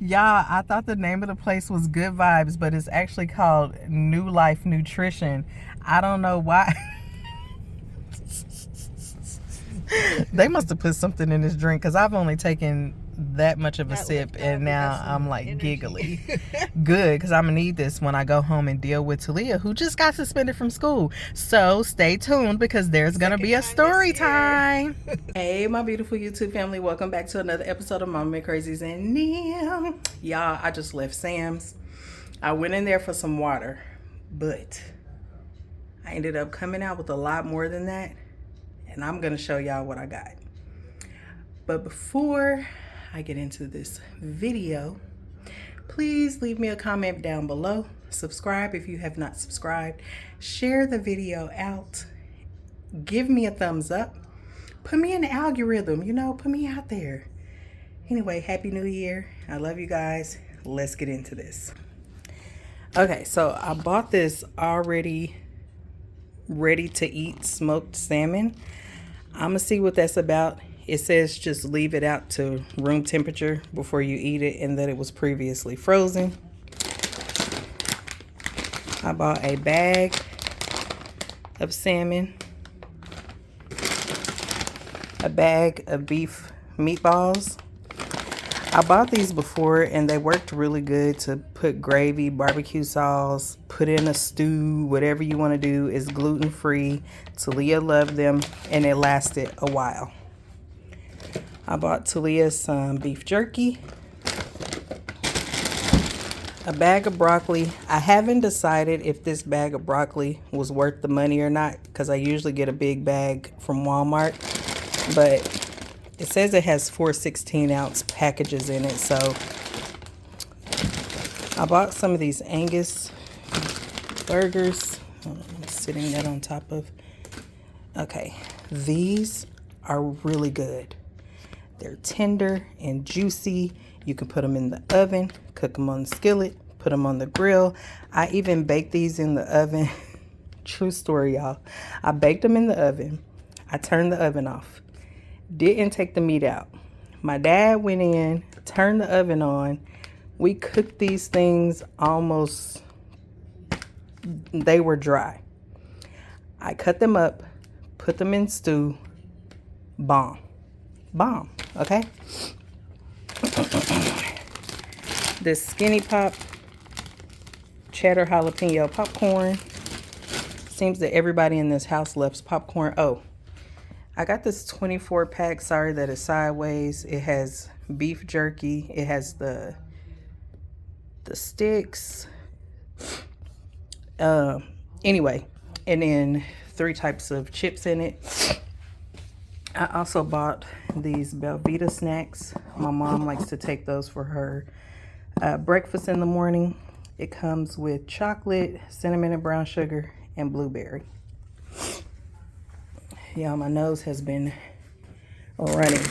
Y'all, I thought the name of the place was Good Vibes, but it's actually called New Life Nutrition. I don't know why. They must have put something in this drink because I've only taken that much of a sip and now I'm like giggly. Good, because I'm gonna need this when I go home and deal with Talia, who just got suspended from school. So stay tuned because there's gonna be a story time. Hey, my beautiful YouTube family, welcome back to another episode of Mama Crazies and Neil. Y'all, I just left Sam's. I went in there for some water, but I ended up coming out with a lot more than that, and I'm gonna show y'all what I got. But before I get into this video, please leave me a comment down below. Subscribe if you have not subscribed. Share the video out. Give me a thumbs up. Put me in the algorithm, put me out there. Anyway, Happy New Year. I love you guys. Let's get into this. Okay, so I bought this already ready to eat smoked salmon. I'm gonna see what that's about. It says just leave it out to room temperature before you eat it and that it was previously frozen. I bought a bag of salmon, a bag of beef meatballs. I bought these before and they worked really good to put gravy, barbecue sauce, put in a stew, whatever you want to do. Is gluten-free. Talia loved them and it lasted a while. I bought Talia some beef jerky, a bag of broccoli. I haven't decided if this bag of broccoli was worth the money or not because I usually get a big bag from Walmart, but it says it has 4 16-ounce packages in it, so I bought some of these Angus burgers. I'm sitting that on top of. Okay, these are really good. They're tender and juicy. You can put them in the oven, cook them on the skillet, put them on the grill. I even baked these in the oven. True story, y'all. I baked them in the oven. I turned the oven off. Didn't take the meat out. My dad went in, turned the oven on. We cooked these things almost, they were dry. I cut them up, put them in stew. Bomb. Okay? This Skinny Pop cheddar jalapeno popcorn. Seems that everybody in this house loves popcorn. Oh, I got this 24 pack. Sorry that it's sideways. It has beef jerky. It has the sticks. Anyway, and then 3 types of chips in it. I also bought these Belvita snacks. My mom likes to take those for her breakfast in the morning. It comes with chocolate, cinnamon and brown sugar, and blueberry. Yeah, my nose has been running.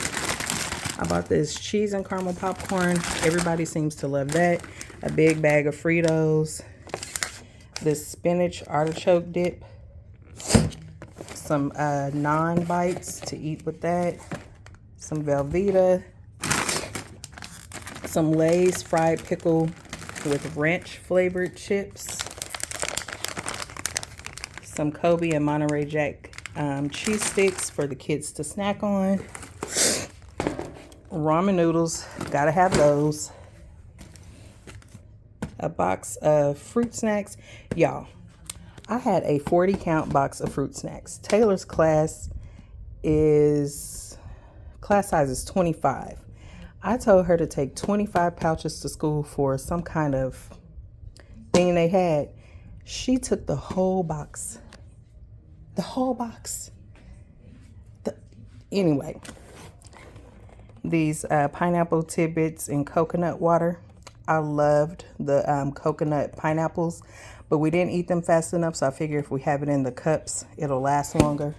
I bought this cheese and caramel popcorn. Everybody seems to love that. A big bag of Fritos. This spinach artichoke dip. Some naan bites to eat with that. Some Velveeta. Some Lay's fried pickle with ranch flavored chips. Some Kobe and Monterey Jack cheese sticks for the kids to snack on. Ramen noodles, gotta have those. A box of fruit snacks. Y'all, I had a 40 count box of fruit snacks. Taylor's class size is 25. I told her to take 25 pouches to school for some kind of thing they had. She took the whole box. Anyway, these pineapple tidbits and coconut water. I loved the coconut pineapples, but we didn't eat them fast enough, so I figure if we have it in the cups, it'll last longer.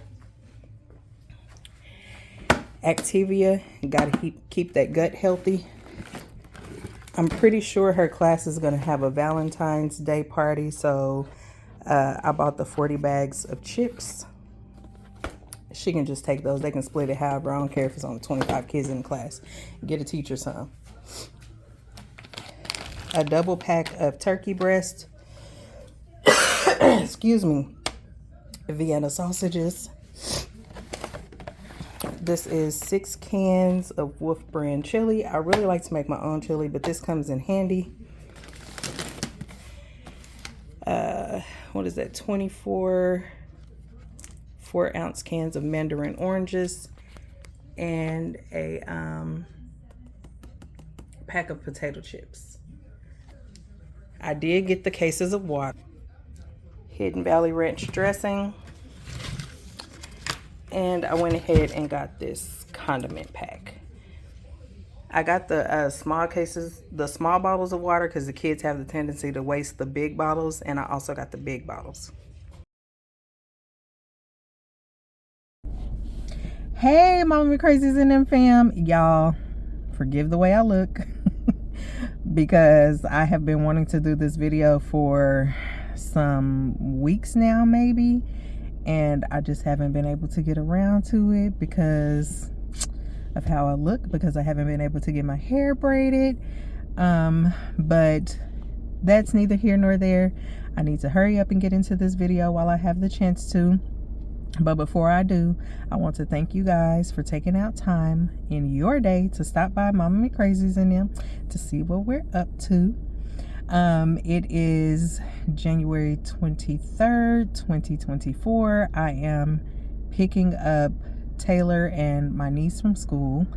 Activia, gotta keep that gut healthy. I'm pretty sure her class is gonna have a Valentine's Day party, so I bought the 40 bags of chips. She can just take those. They can split it however. I don't care if it's only 25 kids in the class. Get a teacher some. a double pack of turkey breast, excuse me, Vienna sausages. This is 6 cans of Wolf brand chili. I really like to make my own chili, but this comes in handy. What is that? 24 4-ounce cans of mandarin oranges and a pack of potato chips. I did get the cases of water. Hidden Valley Ranch dressing. And I went ahead and got this condiment pack. I got the small cases, the small bottles of water, because the kids have the tendency to waste the big bottles, and I also got the big bottles. Hey, Mama Crazies and them fam. Y'all, forgive the way I look because I have been wanting to do this video for some weeks now, maybe, and I just haven't been able to get around to it because of how I look, because I haven't been able to get my hair braided. But that's neither here nor there. I need to hurry up and get into this video while I have the chance to. But before I do, I want to thank you guys for taking out time in your day to stop by Mama McCrazies and them to see what we're up to. It is January 23rd, 2024. I am picking up Taylor and my niece from school.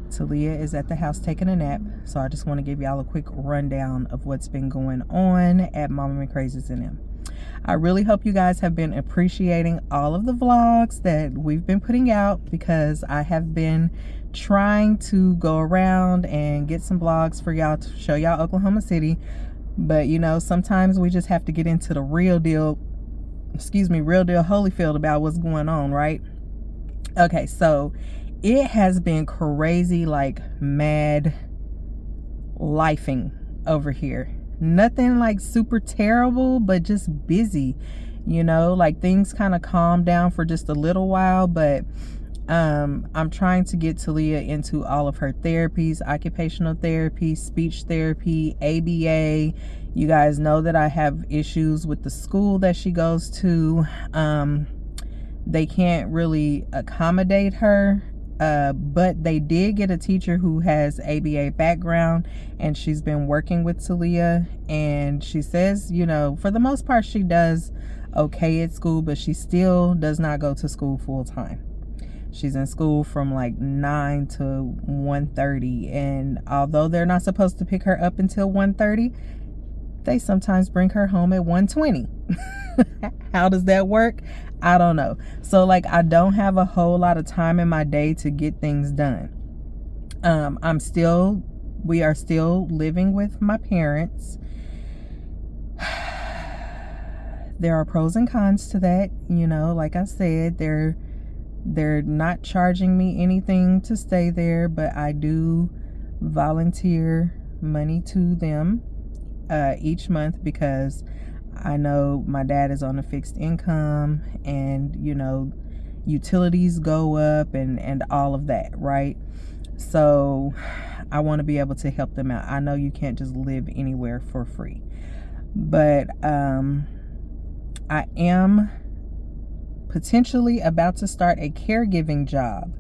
Talia is at the house taking a nap, so I just want to give y'all a quick rundown of what's been going on at Mama McCrazies and them. I really hope you guys have been appreciating all of the vlogs that we've been putting out, because I have been trying to go around and get some vlogs for y'all to show y'all Oklahoma City. But you know, sometimes we just have to get into the real deal Holyfield about what's going on, right? Okay, so it has been crazy, like mad lifing over here. Nothing like super terrible, but just busy, you know, like things kind of calmed down for just a little while. But I'm trying to get Talia into all of her therapies: occupational therapy, speech therapy, ABA. You guys know that I have issues with the school that she goes to. They can't really accommodate her, but they did get a teacher who has ABA background, and she's been working with Talia, and she says, you know, for the most part she does okay at school, but she still does not go to school full time. She's in school from like 9 to 1:30, and although they're not supposed to pick her up until 1:30, they sometimes bring her home at 1:20. How does that work? I don't know. So like, I don't have a whole lot of time in my day to get things done. We are still living with my parents. There are pros and cons to that, you know. Like I said, they're not charging me anything to stay there, but I do volunteer money to them each month, because I know my dad is on a fixed income, and you know, utilities go up and all of that, right? So I want to be able to help them out. I know you can't just live anywhere for free, but I am potentially about to start a caregiving job.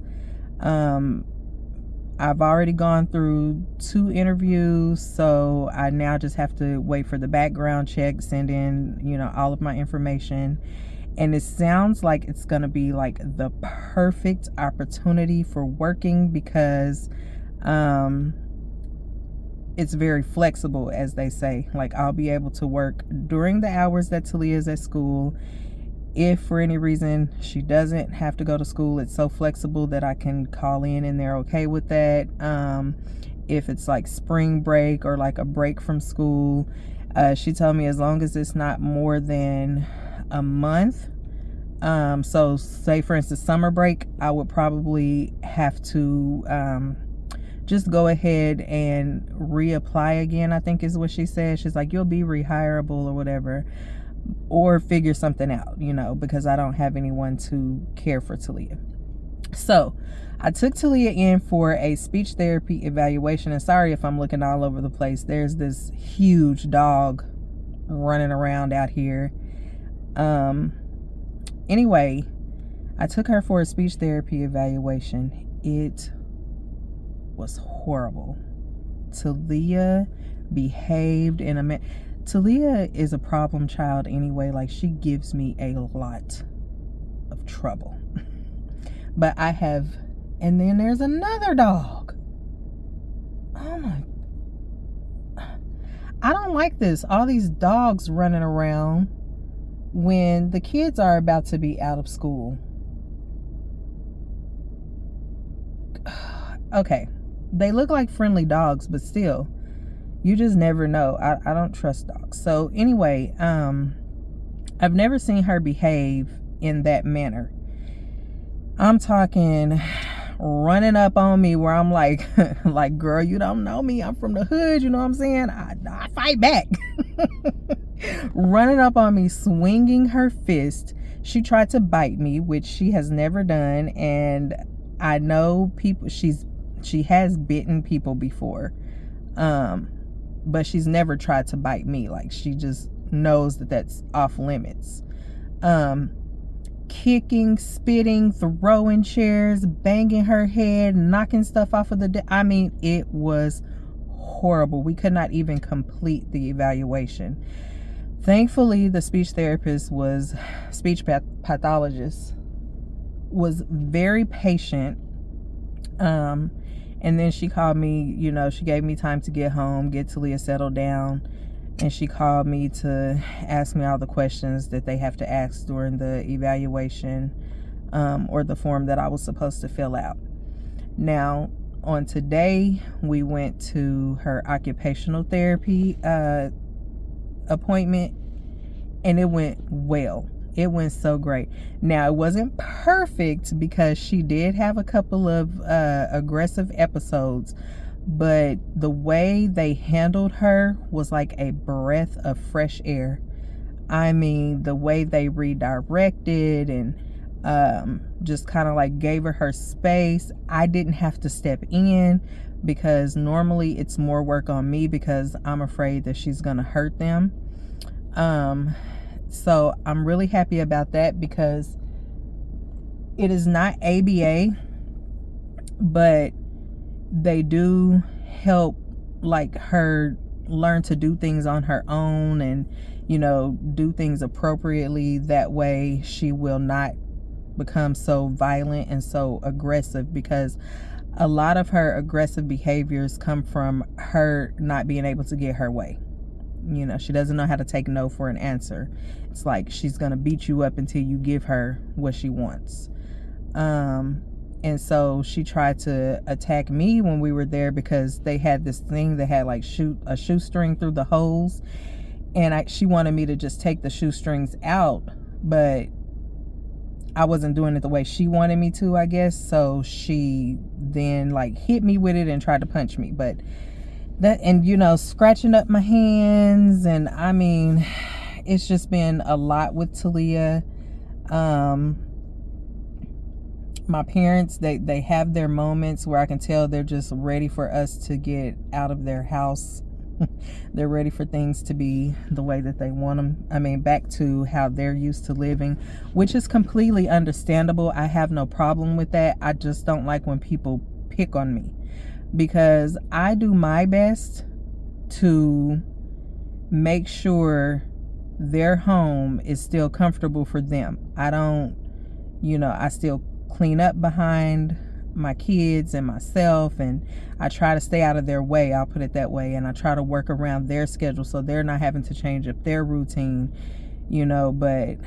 I've already gone through 2 interviews, so I now just have to wait for the background check, send in, you know, all of my information. And it sounds like it's going to be like the perfect opportunity for working, because it's very flexible, as they say. Like, I'll be able to work during the hours that Talia is at school. If for any reason she doesn't have to go to school, it's so flexible that I can call in and they're okay with that. If it's like spring break or like a break from school, she told me as long as it's not more than a month. So say for instance summer break, I would probably have to just go ahead and reapply again, I think is what she said. She's like, you'll be rehireable or whatever, or figure something out, you know, because I don't have anyone to care for Talia. So I took Talia in for a speech therapy evaluation. And sorry if I'm looking all over the place. There's this huge dog running around out here. Anyway, I took her for a speech therapy evaluation. It was horrible. Talia behaved in a Talia is a problem child anyway. Like, she gives me a lot of trouble. But I have, and then there's another dog. Oh my, I don't like this. All these dogs running around when the kids are about to be out of school. Okay, they look like friendly dogs, but still, you just never know. I don't trust dogs. So anyway, I've never seen her behave in that manner. I'm talking running up on me where I'm like, like, girl, you don't know me. I'm from the hood. You know what I'm saying? I fight back. Running up on me, swinging her fist. She tried to bite me, which she has never done. And I know people, she has bitten people before. But she's never tried to bite me. Like, she just knows that that's off limits. Kicking, spitting, throwing chairs, banging her head, knocking stuff off of the I mean, it was horrible. We could not even complete the evaluation. Thankfully, the speech therapist pathologist was very patient. And then she called me, she gave me time to get home, get Talia settled down. And she called me to ask me all the questions that they have to ask during the evaluation, or the form that I was supposed to fill out. Now, on today, we went to her occupational therapy appointment, and it went well. It went so great. Now, it wasn't perfect because she did have a couple of aggressive episodes, but the way they handled her was like a breath of fresh air. I mean, the way they redirected and just kind of like gave her space. I didn't have to step in because normally it's more work on me because I'm afraid that she's gonna hurt them. So I'm really happy about that because it is not ABA, but they do help like her learn to do things on her own and do things appropriately. That way she will not become so violent and so aggressive, because a lot of her aggressive behaviors come from her not being able to get her way. She doesn't know how to take no for an answer. It's like she's gonna beat you up until you give her what she wants. And so she tried to attack me when we were there because they had this thing that had like a shoestring through the holes. And she wanted me to just take the shoestrings out, but I wasn't doing it the way she wanted me to, I guess. So she then like hit me with it and tried to punch me. But that, and scratching up my hands. And I mean, it's just been a lot with Talia. My parents, they have their moments where I can tell they're just ready for us to get out of their house. They're ready for things to be the way that they want them. I mean, back to how they're used to living, which is completely understandable. I have no problem with that. I just don't like when people pick on me, because I do my best to make sure their home is still comfortable for them. I don't, I still clean up behind my kids and myself, and I try to stay out of their way, I'll put it that way, and I try to work around their schedule so they're not having to change up their routine, but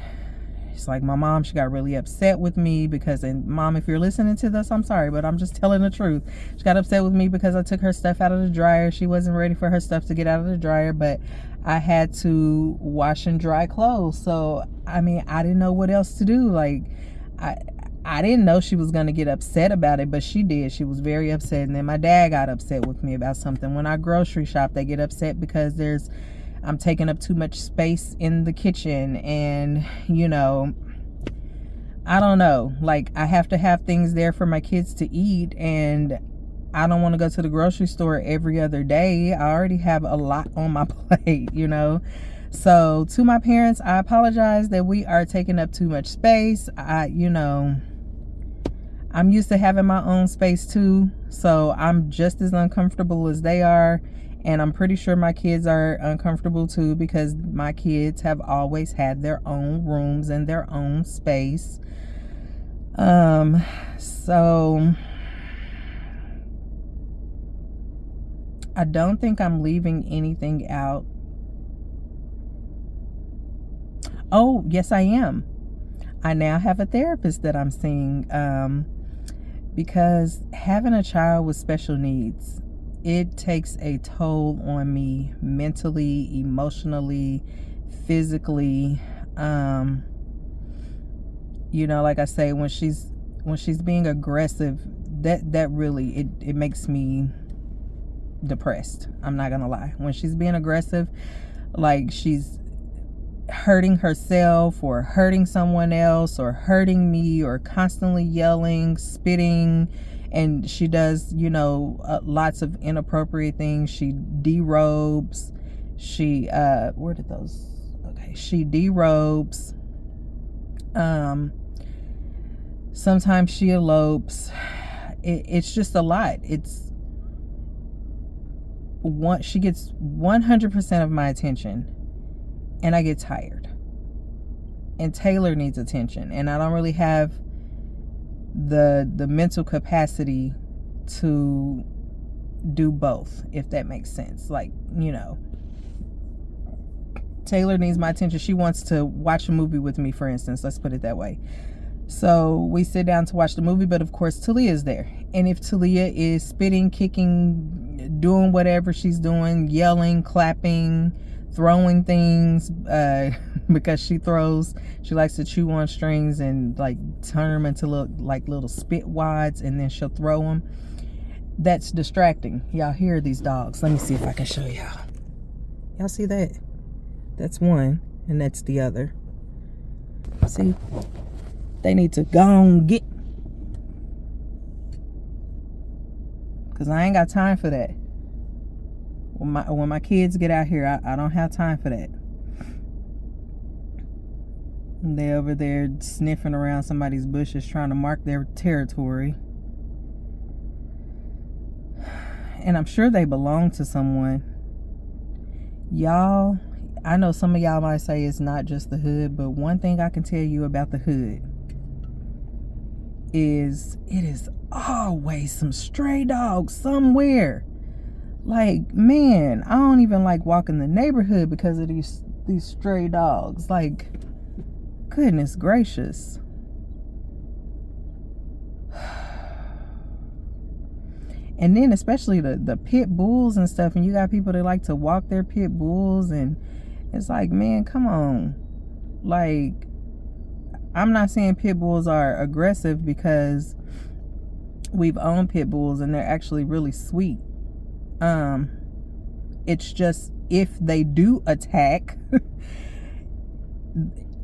it's like my mom, she got really upset with me because, and Mom, if you're listening to this, I'm sorry, but I'm just telling the truth. She got upset with me because I took her stuff out of the dryer. She wasn't ready for her stuff to get out of the dryer, but I had to wash and dry clothes. So I mean, I didn't know what else to do. Like, I didn't know she was going to get upset about it, but she did. She was very upset. And then my dad got upset with me about something. When I grocery shop, they get upset because I'm taking up too much space in the kitchen. And, I don't know. Like, I have to have things there for my kids to eat, and I don't want to go to the grocery store every other day. I already have a lot on my plate, you know. So to my parents, I apologize that we are taking up too much space. I'm used to having my own space too, so I'm just as uncomfortable as they are, and I'm pretty sure my kids are uncomfortable too, because my kids have always had their own rooms and their own space. So I don't think I'm leaving anything out. Oh, yes, I am. I now have a therapist that I'm seeing, because having a child with special needs, it takes a toll on me mentally, emotionally, physically. Like I say, when she's being aggressive, that really it makes me depressed. I'm not gonna lie. When she's being aggressive, like she's hurting herself or hurting someone else or hurting me, or constantly yelling, spitting, and she does lots of inappropriate things. She derobes, she she derobes, sometimes she elopes. It's just a lot. She gets 100% of my attention, and I get tired. And Taylor needs attention, and I don't really have the mental capacity to do both, if that makes sense. Like, Taylor needs my attention. She wants to watch a movie with me, for instance. Let's put it that way. So we sit down to watch the movie, but of course Talia is there. And if Talia is spitting, kicking, doing whatever she's doing, yelling, clapping, throwing things, because she likes to chew on strings and like turn them into little spit wads, and then she'll throw them. That's distracting. Y'all hear these dogs. Let me see if I can show y'all. Y'all see that? That's one, and that's the other. See? They need to go on get, because I ain't got time for that. When my kids get out here, I don't have time for that. They over there sniffing around somebody's bushes trying to mark their territory. And I'm sure they belong to someone. Y'all, I know some of y'all might say it's not just the hood, but one thing I can tell you about the hood is it is always some stray dogs somewhere. Like, man, I don't even like walking the neighborhood because of these stray dogs. Like, goodness gracious. And then especially the pit bulls and stuff, and you got people that like to walk their pit bulls, and it's like, man, come on. Like, I'm not saying pit bulls are aggressive, because we've owned pit bulls and they're actually really sweet. It's just, if they do attack,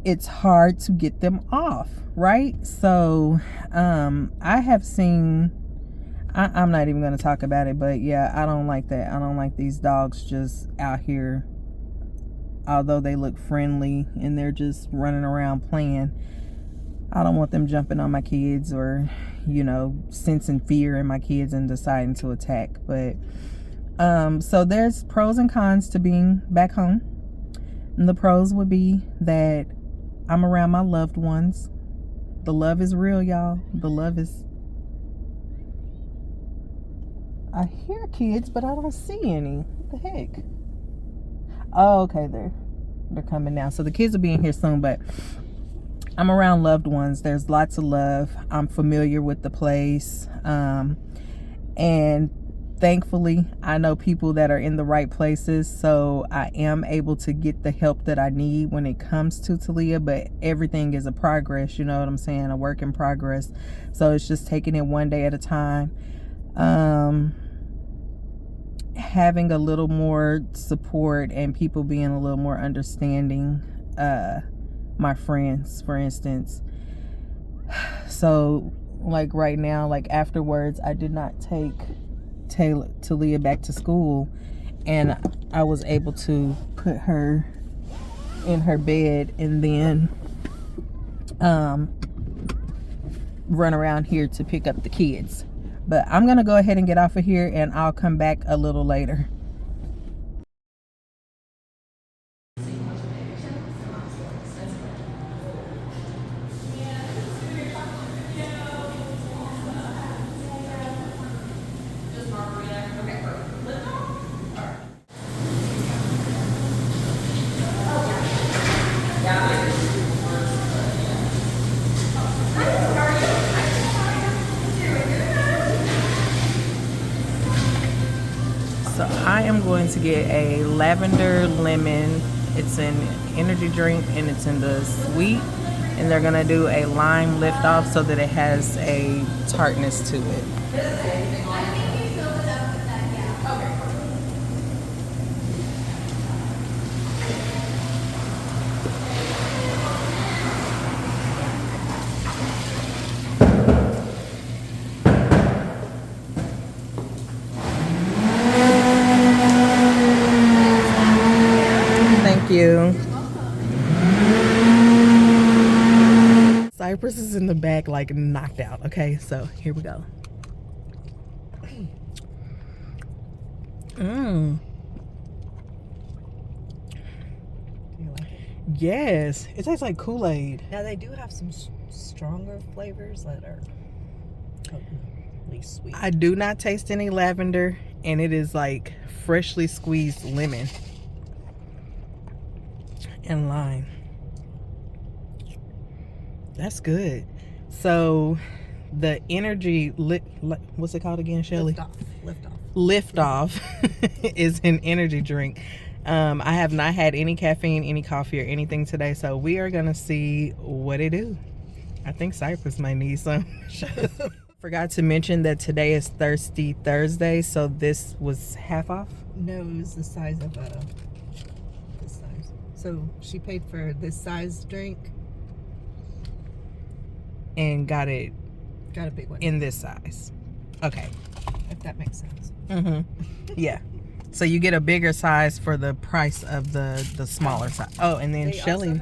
it's hard to get them off, right? So I have seen, I'm not even going to talk about it, but yeah, I don't like that. I don't like these dogs just out here, although they look friendly and they're just running around playing. I don't want them jumping on my kids or, sensing fear in my kids and deciding to attack. But so there's pros and cons to being back home. And the pros would be that I'm around my loved ones. The love is real, y'all. The love is... I hear kids, but I don't see any. What the heck? Oh, okay, they're coming now. So the kids will be in here soon, but I'm around loved ones. There's lots of love. I'm familiar with the place. And thankfully, I know people that are in the right places, so I am able to get the help that I need when it comes to Talia. But everything is a progress, you know what I'm saying? A work in progress. So it's just taking it one day at a time. Having a little more support and people being a little more understanding. My friends, for instance, So like right now, like afterwards, I did not take Talia back to school, and I was able to put her in her bed and then run around here to pick up the kids. But I'm gonna go ahead and get off of here, and I'll come back a little later. So I am going to get a lavender lemon. It's an energy drink and it's in the sweet. And they're gonna do a lime lift off so that it has a tartness to it. Thank you. Cypress is in the back, like knocked out. Okay, so here we go. Do you like it? Yes, it tastes like Kool-Aid. Now they do have some stronger flavors that are potently sweet. I do not taste any lavender, and it is like freshly squeezed lemon and lime. That's good. So the energy what's it called again, Shelly? Lift off is an energy drink. I have not had any caffeine, any coffee, or anything today, so we are gonna see what it do. I think Cypress might need some. Forgot to mention that today is Thirsty Thursday, so this was half off. No, it was the size of this size. So she paid for this size drink and got a big one in this size. Okay, if that makes sense. Yeah. So you get a bigger size for the price of the smaller size. Oh, and then Shelly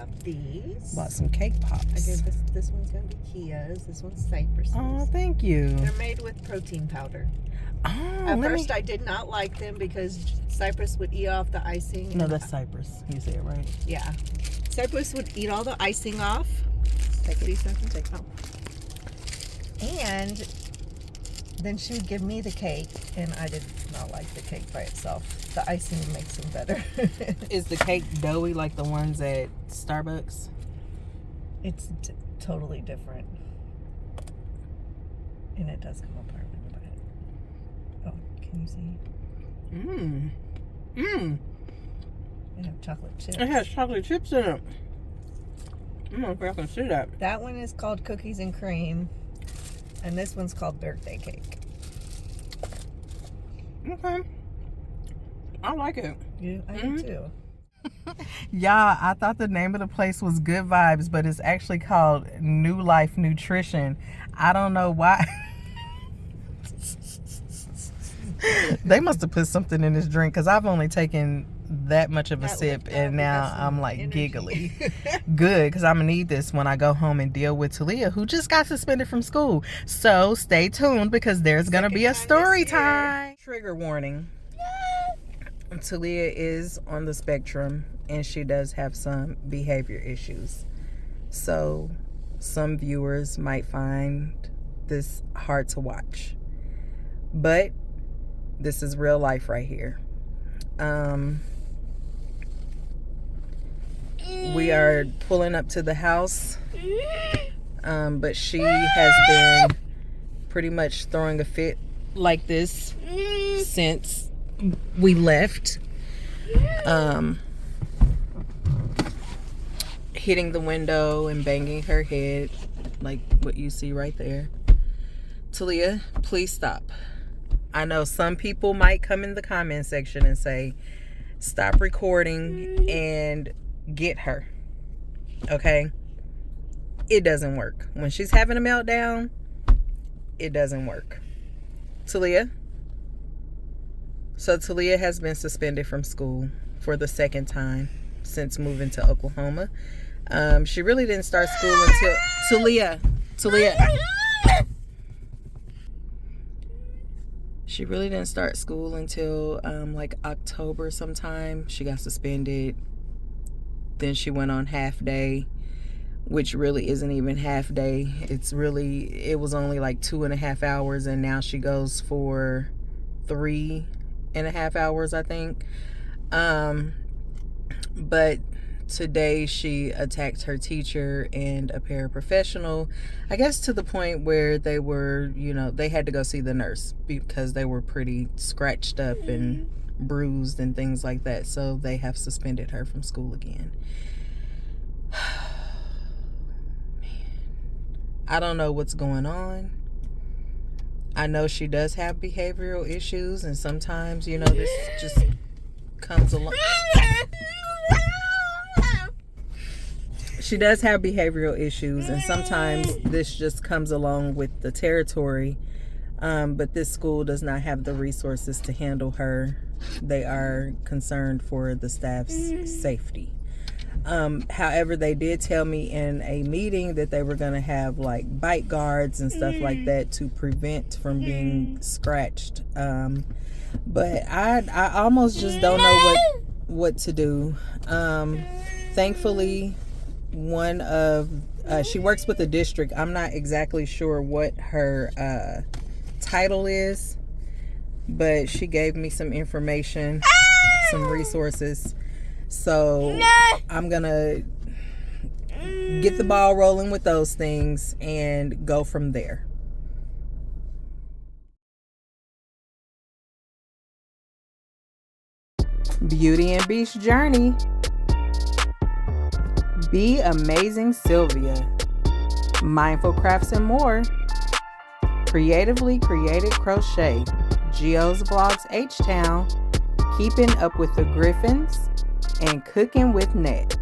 bought some cake pops. I gave this one's gonna be Kia's. This one's Cypress's. Oh, thank you. They're made with protein powder. Oh, At first I did not like them because Cypress would eat off the icing. No, that's Cypress. You say it right. Yeah. Cypress would eat all the icing off. Take it. Take it. And then she would give me the cake, and I did not like the cake by itself. The icing makes them better. Is the cake doughy like the ones at Starbucks? It's totally different. And it does come apart when you buy it. Oh, can you see? They have chocolate chips. It has chocolate chips in it. I don't know if I can see that. That one is called Cookies and Cream. And this one's called Birthday Cake. Okay. I like it. I do too. Y'all, I thought the name of the place was Good Vibes, but it's actually called New Life Nutrition. I don't know why. They must have put something in this drink, because I've only taken that much of a sip, and now I'm like giggly. Good, because I'm gonna need this when I go home and deal with Talia, who just got suspended from school. So stay tuned, because there's gonna be a story time. Trigger warning. Talia is on the spectrum, and she does have some behavior issues. So some viewers might find this hard to watch, but this is real life right here. We are pulling up to the house, but she has been pretty much throwing a fit like this since we left. Hitting the window and banging her head like what you see right there. Talia, please stop. I know some people might come in the comment section and say, stop recording and get her. Okay? it doesn't work. When she's having a meltdown, it doesn't work. Talia. So Talia has been suspended from school for the second time since moving to Oklahoma. She really didn't start school until Talia. She really didn't start school until like October sometime. She got suspended. Then she went on half day, which really isn't even half day. It was only like 2.5 hours, and now she goes for 3.5 hours, I think. But today she attacked her teacher and a paraprofessional, I guess to the point where they were, they had to go see the nurse because they were pretty scratched up and bruised and things like that. So they have suspended her from school again. I don't know what's going on. I know she does have behavioral issues, and sometimes, this just comes along. She does have behavioral issues, and sometimes this just comes along with the territory. But this school does not have the resources to handle her. They are concerned for the staff's safety. However, they did tell me in a meeting that they were going to have like bite guards and stuff like that to prevent from being scratched. But I almost just don't know what to do. Thankfully, she works with the district. I'm not exactly sure what her title is, but she gave me some information, some resources. So I'm gonna get the ball rolling with those things and go from there. Beauty and Beast Journey. Be Amazing Sylvia. Mindful Crafts and More. Creatively Created Crochet. Geo's Vlogs H-Town. Keeping Up with the Griffins. And Cooking with Net.